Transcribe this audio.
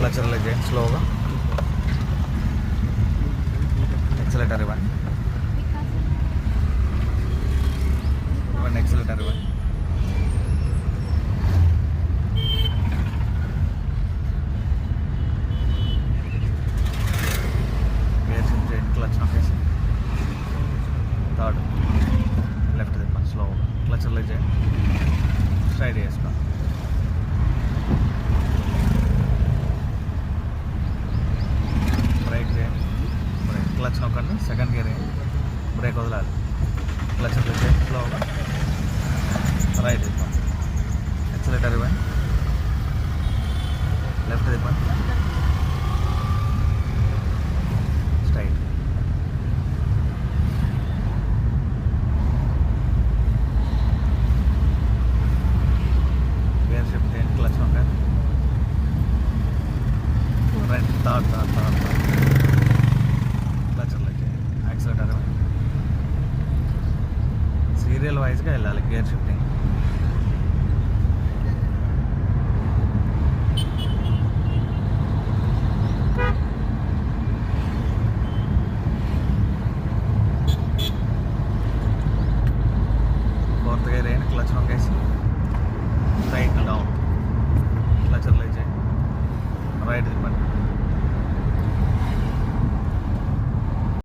Clutch release చేయండి స్లోగా. Accelerator ఇవ్వండి. ఎక్సలేటర్ ఇవ్వండి. గేర్ షిఫ్ట్ చేయండి. క్లచ్ నొక్కేసి థర్డ్ లెఫ్ట్ తిప్పండి స్లోగా. క్లచ్ రిలీజ్ చేయండి. స్ట్రైట్ చేసుకోండి. బ్రేక్ చేయండి. బ్రేక్ క్లచ్ నొక్కండి. సెకండ్ గేర్ వేయండి. బ్రేక్ వదలాలి. క్లచ్ రిలీజ్ చేయండి స్లోగా. రైట్ తిప్పండి. ఎక్సలేటర్ ఇవ్వండి. లెఫ్ట్ తిప్పండి. స్ట్రైట్. గేర్ షిఫ్ట్ చేయండి. క్లచ్ నొక్కండి. రైట్ థర్డ్ క్లచ్ రిలీజ్ చేయండి. యాక్సిలేటర్ ఇవ్వండి. సీరియల్ వైజ్గా వెళ్ళాలి గేర్ షిఫ్టింగ్. ఫోర్త్ గేర్ వేయండి. క్లచ్ నొక్కేసి స్ట్రైట్ డౌన్. క్లచ్ రిలీజ్ చేయండి. రైట్ తిప్పండి.